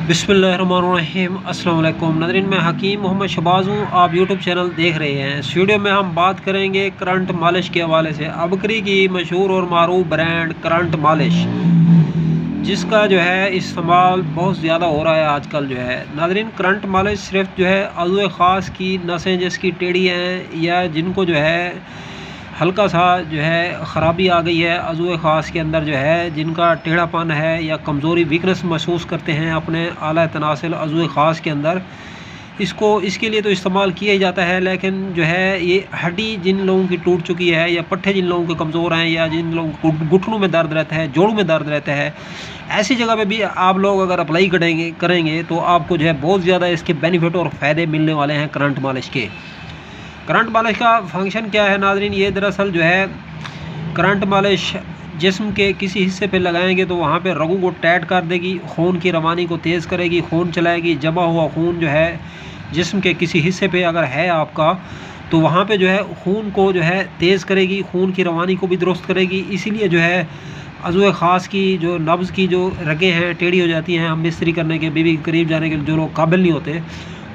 बिस्मिल्लाहिर्रहमानिर्रहीम। अस्सलाम वालेकुम नाज़रीन, मैं हकीम मोहम्मद शहबाज हूँ। आप यूट्यूब चैनल देख रहे हैं। इस वीडियो में हम बात करेंगे करंट मालिश के हवाले से। अबकरी की मशहूर और मारूफ ब्रांड करंट मालिश, जिसका जो है इस्तेमाल बहुत ज़्यादा हो रहा है आजकल जो है। नाज़रीन, करंट मालिश सिर्फ जो है अज़ू ख़ास की नसें जिसकी टेढ़ी हैं या जिनको जो है हल्का सा जो है ख़राबी आ गई है अज़ू ख़ास के अंदर जो है, जिनका टेढ़ापन है या कमज़ोरी वीकनेस महसूस करते हैं अपने आला तनासिल अज़ू ख़ास के अंदर, इसके लिए तो इस्तेमाल किया ही जाता है। लेकिन जो है ये हड्डी जिन लोगों की टूट चुकी है या पट्टे जिन लोगों के कमज़ोर हैं या जिन लोगों को घुटनों में दर्द रहता है, जोड़ों में दर्द रहता है, ऐसी जगह पे भी आप लोग अगर अप्लाई करेंगे तो आपको जो है बहुत ज़्यादा इसके बेनिफिट और फ़ायदे मिलने वाले हैं करंट मालिश के। करंट मालिश का फंक्शन क्या है नाज़रीन? ये दरअसल जो है करंट मालिश जिस्म के किसी हिस्से पे लगाएंगे तो वहाँ पे रगों को टाइट कर देगी, खून की रवानी को तेज़ करेगी, खून चलाएगी। जमा हुआ खून जो है जिस्म के किसी हिस्से पे अगर है आपका, तो वहाँ पे जो है खून को जो है तेज़ करेगी, खून की रवानी को भी दुरुस्त करेगी। इसीलिए जो है अज़ू ख़ास की जो नब्ज़ की जो रगें हैं टेढ़ी हो जाती हैं, हम मिस्त्री करने के, बीवी के करीब जाने के जो लोग काबिल नहीं होते,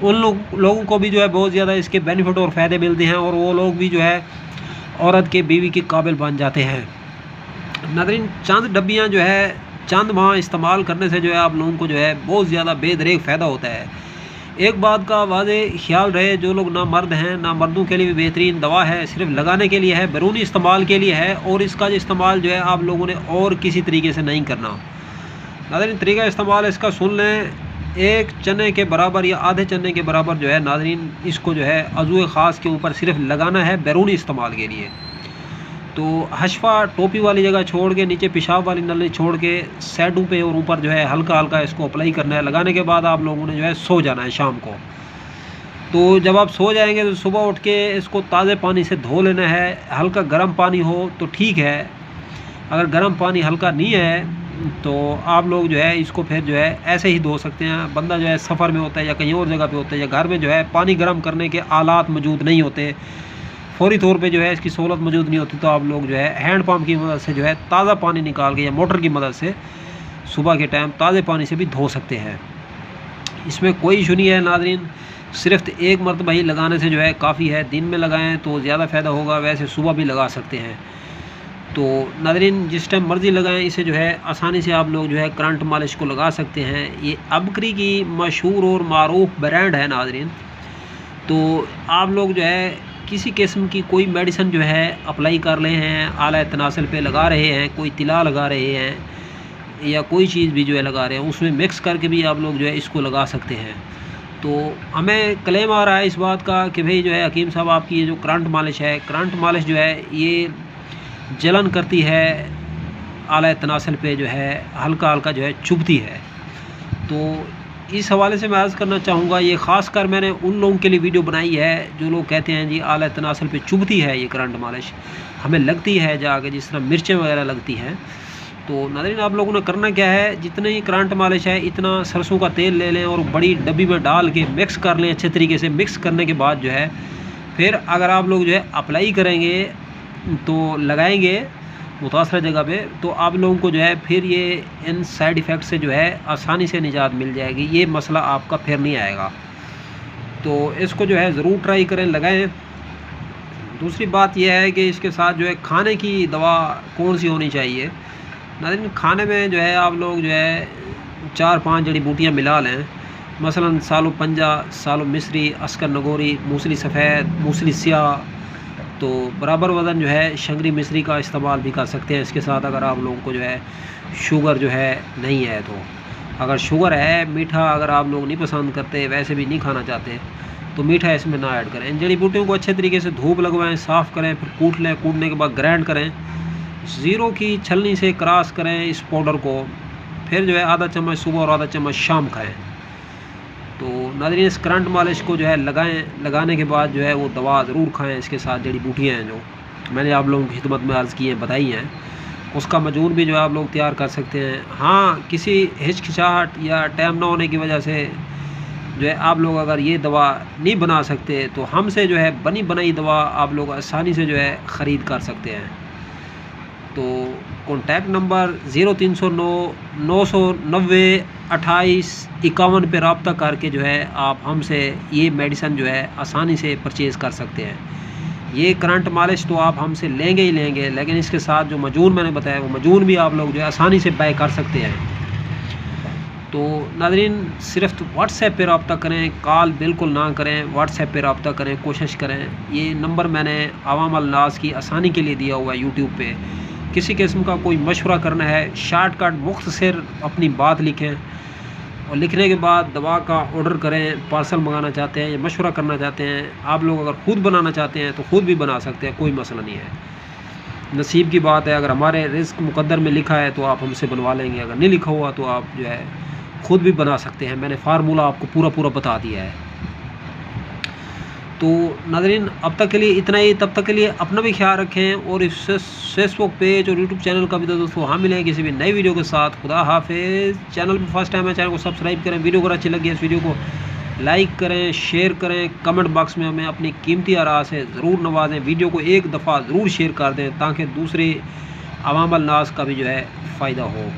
उन लोगों को भी जो है बहुत ज़्यादा इसके बेनिफिट और फ़ायदे मिलते हैं और वो लोग भी जो है औरत के बीवी के काबिल बन जाते हैं। नाज़रीन, चंद डब्बियाँ जो है चंद माह इस्तेमाल करने से जो है आप लोगों को जो है बहुत ज़्यादा बेदरेक फ़ायदा होता है। एक बात का वाज़ेह ख्याल रहे, जो लोग ना मर्द हैं ना मर्दों के लिए भी बेहतरीन दवा है, सिर्फ लगाने के लिए है, बैरूनी इस्तेमाल के लिए है और इसका जो इस्तेमाल जो है आप लोगों ने और किसी तरीके से नहीं करना। नाज़रीन, तरीका इस्तेमाल इसका सुन लें। एक चने के बराबर या आधे चने के बराबर जो है नाज़रीन इसको जो है अज़ू ख़ास के ऊपर सिर्फ लगाना है बैरूनी इस्तेमाल के लिए। तो हशफा टोपी वाली जगह छोड़ के, नीचे पेशाब वाली नली छोड़ के, साइडों पे और ऊपर जो है हल्का हल्का इसको अप्लाई करना है। लगाने के बाद आप लोगों ने जो है सो जाना है शाम को। तो जब आप सो जाएंगे तो सुबह उठ के इसको ताज़े पानी से धो लेना है। हल्का गर्म पानी हो तो ठीक है, अगर गर्म पानी हल्का नहीं है तो आप लोग जो है इसको फिर जो है ऐसे ही धो सकते हैं। बंदा जो है सफ़र में होता है या कहीं और जगह पे होता है या घर में जो है पानी गर्म करने के आलात मौजूद नहीं होते, फौरी तौर पे जो है इसकी सहूलत मौजूद नहीं होती, तो आप लोग जो है हैंड पंप की मदद से जो है ताज़ा पानी निकाल के या मोटर की मदद से सुबह के टाइम ताज़े पानी से भी धो सकते हैं। इसमें कोई इशू नहीं है नाज़रीन। सिर्फ एक मरतबा ही लगाने से जो है काफ़ी है। दिन में लगाएँ तो ज़्यादा फ़ायदा होगा, वैसे सुबह भी लगा सकते हैं। तो नाज़रीन, जिस टाइम मर्ज़ी लगाएं, इसे जो है आसानी से आप लोग जो है करंट मालिश को लगा सकते हैं। ये अबकरी की मशहूर और मारूफ ब्रांड है नाज़रीन। तो आप लोग जो है किसी किस्म की कोई मेडिसिन जो है अप्लाई कर रहे हैं, आला तनासिल पे लगा रहे हैं, कोई तिला लगा रहे हैं या कोई चीज़ भी जो है लगा रहे हैं, उसमें मिक्स करके भी आप लोग जो है इसको लगा सकते हैं। तो हमें क्लेम आ रहा है इस बात का कि भाई जो है हकीम साहब, आपकी ये जो करंट मालिश है, करंट मालिश जो है ये जलन करती है, आला तनासिल पे जो है हल्का हल्का जो है चुभती है। तो इस हवाले से मैं अर्ज़ करना चाहूँगा, ये ख़ास कर मैंने उन लोगों के लिए वीडियो बनाई है जो लोग कहते हैं जी आला तनासिल पे चुभती है ये करंट मालिश, हमें लगती है जाके जिस तरह मिर्चें वगैरह लगती हैं। तो नाज़रीन, आप लोगों ने करना क्या है, जितनी ही करंट मालिश है इतना सरसों का तेल ले लें और बड़ी डब्बी में डाल के मिक्स कर लें। अच्छे तरीके से मिक्स करने के बाद जो है फिर अगर आप लोग जो है अप्लाई करेंगे तो लगाएंगे मुतासरा जगह पे, तो आप लोगों को जो है फिर ये इन साइड इफ़ेक्ट से जो है आसानी से निजात मिल जाएगी। ये मसला आपका फिर नहीं आएगा। तो इसको जो है ज़रूर ट्राई करें, लगाएं। दूसरी बात यह है कि इसके साथ जो है खाने की दवा कौन सी होनी चाहिए। नाज़रीन, खाने में जो है आप लोग जो है 4-5 जड़ी बूटियाँ मिला लें। मसलन सालो पंजा, सालो मिस्री, अस्कर नगोरी, मूसली सफ़ेद, मूसली स्याह। तो बराबर वज़न जो है शंगरी मिस्री का इस्तेमाल भी कर सकते हैं इसके साथ, अगर आप लोगों को जो है शुगर जो है नहीं है। तो अगर शुगर है, मीठा अगर आप लोग नहीं पसंद करते, वैसे भी नहीं खाना चाहते, तो मीठा इसमें ना ऐड करें। इन जड़ी बूटियों को अच्छे तरीके से धूप लगवाएं, साफ़ करें, फिर कूट लें। कूटने के बाद ग्राइंड करें, ज़ीरो की छलनी से क्रॉस करें इस पाउडर को। फिर जो है आधा चम्मच सुबह और आधा चम्मच शाम खाएँ। तो नाज़रीन, इस करंट मालिश को जो है लगाएं, लगाने के बाद जो है वो दवा ज़रूर खाएं। इसके साथ जड़ी बूटियाँ हैं जो मैंने आप लोगों की खिदमत में अर्ज़ की हैं, बताई हैं, उसका मजून भी जो है आप लोग तैयार कर सकते हैं। हाँ, किसी हिचकिचाहट या टाइम ना होने की वजह से जो है आप लोग अगर ये दवा नहीं बना सकते तो हमसे जो है बनी बनाई दवा आप लोग आसानी से जो है ख़रीद कर सकते हैं। तो कॉन्टैक्ट नंबर 0309 990 2851 पे रब्ता करके जो है आप हमसे ये मेडिसिन जो है आसानी से परचेज़ कर सकते हैं। ये करंट मालिश तो आप हमसे लेंगे ही लेंगे, लेकिन इसके साथ जो मजून मैंने बताया वो मजून भी आप लोग जो है आसानी से बाय कर सकते हैं। तो नाज़रीन सिर्फ व्हाट्सएप पे रब्ता करें, कॉल बिल्कुल ना करें, व्हाट्सएप पे रब्ता करें, कोशिश करें। ये नंबर मैंने आवाम अल-नास की आसानी के लिए दिया हुआ है यूट्यूब पे। किसी किस्म का कोई मशवरा करना है, शॉर्टकट मुख्तसर अपनी बात लिखें और लिखने के बाद दवा का ऑर्डर करें। पार्सल मंगाना चाहते हैं या मशवरा करना चाहते हैं, आप लोग अगर ख़ुद बनाना चाहते हैं तो ख़ुद भी बना सकते हैं, कोई मसला नहीं है। नसीब की बात है, अगर हमारे रिस्क मुकद्दर में लिखा है तो आप हमसे बनवा लेंगे, अगर नहीं लिखा हुआ तो आप जो है ख़ुद भी बना सकते हैं। मैंने फार्मूला आपको पूरा बता दिया है। तो नाज़रीन अब तक के लिए इतना ही, तब तक के लिए अपना भी ख्याल रखें और इस फेसबुक पेज और यूट्यूब चैनल का भी दोस्तों हाँ मिलें किसी भी नई वीडियो के साथ। खुदा हाफिज़। चैनल पर फर्स्ट टाइम है, चैनल को सब्सक्राइब करें। वीडियो अगर अच्छी लगी है इस वीडियो को लाइक करें, शेयर करें, कमेंट बॉक्स में हमें अपनी कीमती आरा से ज़रूर नवाजें। वीडियो को एक दफ़ा ज़रूर शेयर कर दें ताकि दूसरे अवाम अल-नास का भी जो है फ़ायदा हो।